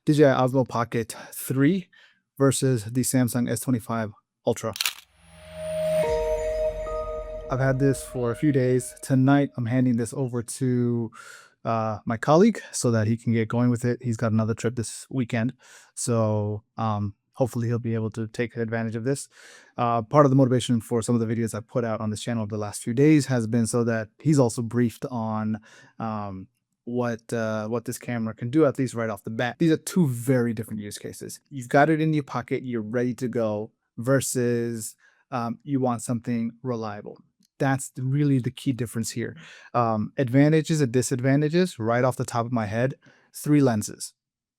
DJI Osmo Pocket 3 versus the Samsung S25 Ultra. I've had this for a few days. Tonight, I'm handing this over to my colleague so that he can get going with it. He's got another trip this weekend. So hopefully he'll be able to take advantage of this. Part of the motivation for some of the videos I put out on this channel over the last few days has been so that he's also briefed on what this camera can do, at least right off the bat. These are two very different use cases. You've got it in your pocket, you're ready to go, versus you want something reliable. That's really the key difference here. Advantages and disadvantages right off the top of my head: 3 lenses.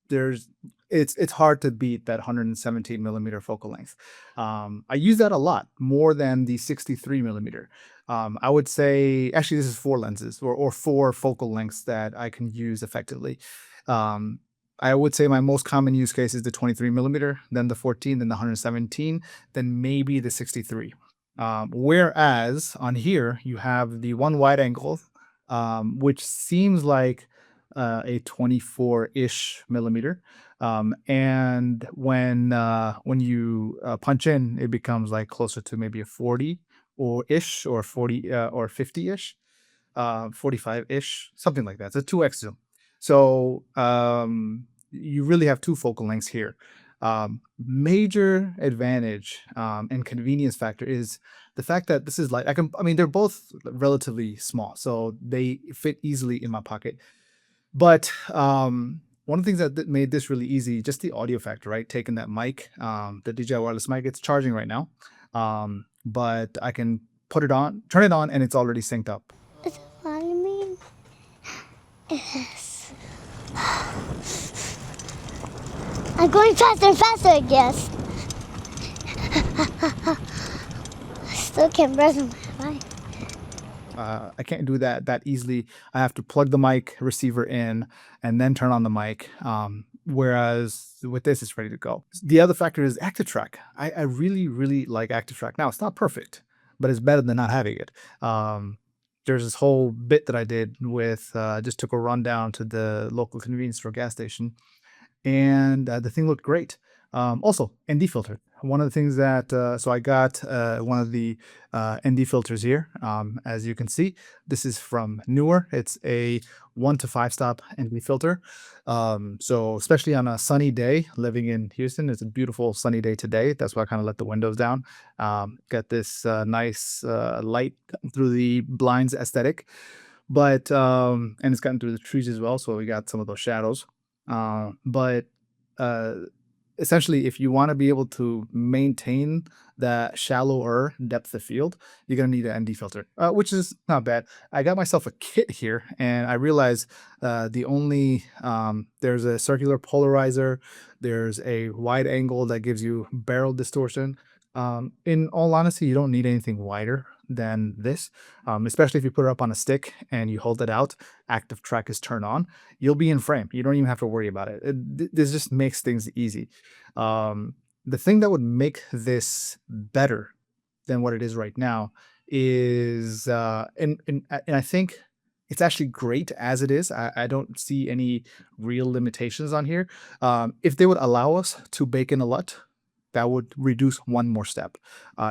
There's it's hard to beat that 117 millimeter focal length. I use that a lot more than the 63 millimeter. I would say actually this is 4 lenses or 4 focal lengths that I can use effectively. I would say my most common use case is the 23 millimeter, then the 14, then the 117, then maybe the 63. Whereas on here you have the one wide angle, which seems like a 24-ish millimeter. And when you punch in, it becomes like closer to maybe a 40 or ish or 40 or 50-ish, 45-ish, something like that. It's a 2x zoom. So you really have 2 focal lengths here. Major advantage and convenience factor is the fact that this is light. I mean, they're both relatively small, so they fit easily in my pocket. But one of the things that made this really easy, just the audio factor, right? Taking that mic, the DJI wireless mic, it's charging right now, but I can put it on, turn it on, and it's already synced up. Is it following me? Yes. I'm going faster and faster, I guess. I still can't press my mic. I can't do that easily. I have to plug the mic receiver in and then turn on the mic. Whereas with this, it's ready to go. The other factor is Active Track. I really, really like Active Track. Now, it's not perfect, but it's better than not having it. There's this whole bit that I did with just took a run down to the local convenience store gas station, and the thing looked great. Also, ND filter. One of the things that so I got one of the ND filters here. As you can see, this is from Newer. It's a 1 to 5 stop ND filter. So especially on a sunny day, living in Houston, it's a beautiful sunny day today. That's why I kind of let the windows down. Got this nice light through the blinds aesthetic, but and it's gotten through the trees as well. So we got some of those shadows. But essentially, if you want to be able to maintain that shallower depth of field, you're going to need an ND filter, which is not bad. I got myself a kit here, and I realized there's a circular polarizer, there's a wide angle that gives you barrel distortion. In all honesty, you don't need anything wider than this, especially if you put it up on a stick and you hold it out, active track is turned on, you'll be in frame. You don't even have to worry about it. This just makes things easy. The thing that would make this better than what it is right now is, and I think it's actually great as it is. I don't see any real limitations on here. If they would allow us to bake in a LUT, that would reduce one more step.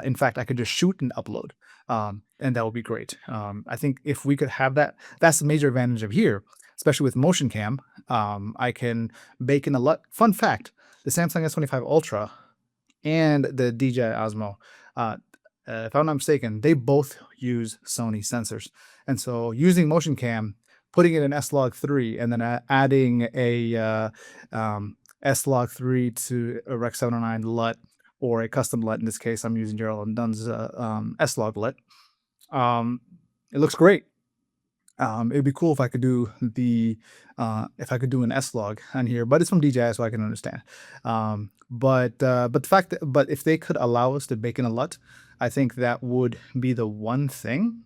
In fact, I could just shoot and upload, and that would be great. I think if we could have that, that's the major advantage of here, especially with motion cam. I can bake in a LUT. Fun fact, the Samsung S25 Ultra and the DJI Osmo, if I'm not mistaken, they both use Sony sensors. And so using motion cam, putting it in S-Log3, and then adding a S-Log3 to a Rec 709 LUT, or a custom LUT. In this case, I'm using Gerald Dunn's S-Log LUT. It looks great. It'd be cool if I could do an S-Log on here, but it's from DJI, so I can understand. But if they could allow us to bake in a LUT, I think that would be the one thing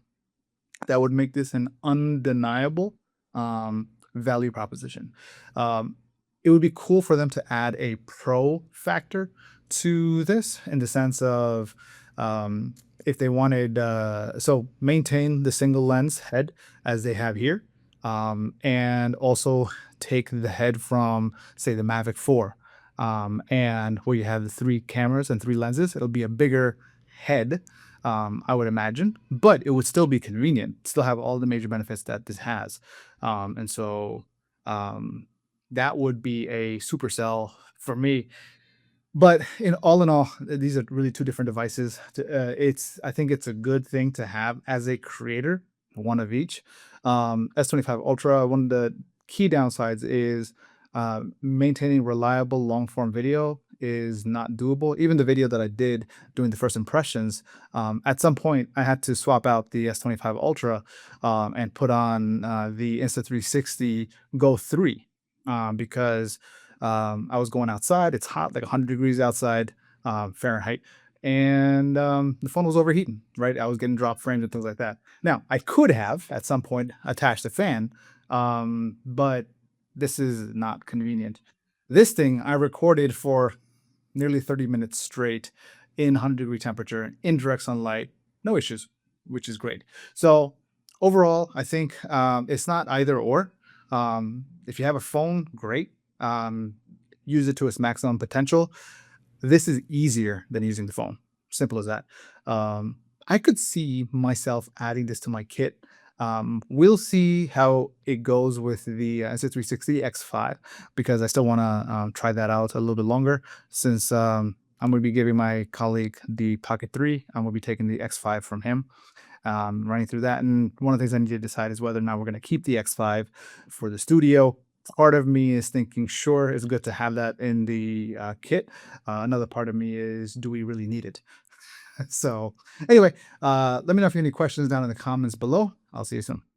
that would make this an undeniable value proposition. It would be cool for them to add a pro factor to this, in the sense of if they wanted, so maintain the single lens head as they have here, and also take the head from, say, the Mavic 4, and where you have the 3 cameras and 3 lenses, it'll be a bigger head, I would imagine, but it would still be convenient, still have all the major benefits that this has. And so, um, that would be a supercell for me. But in all, these are really 2 different devices. It's I think it's a good thing to have as a creator, one of each. S25 Ultra, one of the key downsides is, maintaining reliable long form video is not doable. Even the video that I did doing the first impressions, at some point I had to swap out the S25 Ultra, and put on, the Insta360 Go 3, because I was going outside. It's hot, like 100 degrees outside, Fahrenheit, and the phone was overheating. Right, I was getting drop frames and things like that. Now, I could have at some point attached a fan, but this is not convenient. This thing I recorded for nearly 30 minutes straight in 100-degree temperature, in direct sunlight, no issues, which is great. So overall, I think it's not either or. If you have a phone, great. Um, Use it to its maximum potential. This is easier than using the phone. Simple as that. Um, I could see myself adding this to my kit. We'll see how it goes with the Insta360 X5 because I still want to try that out a little bit longer since I'm going to be giving my colleague the Pocket 3. I'm going to be taking the X5 from him, running through that. And one of the things I need to decide is whether or not we're going to keep the X5 for the studio. Part of me is thinking, sure, it's good to have that in the kit. Another part of me is, do we really need it? So, anyway, let me know if you have any questions down in the comments below. I'll see you soon.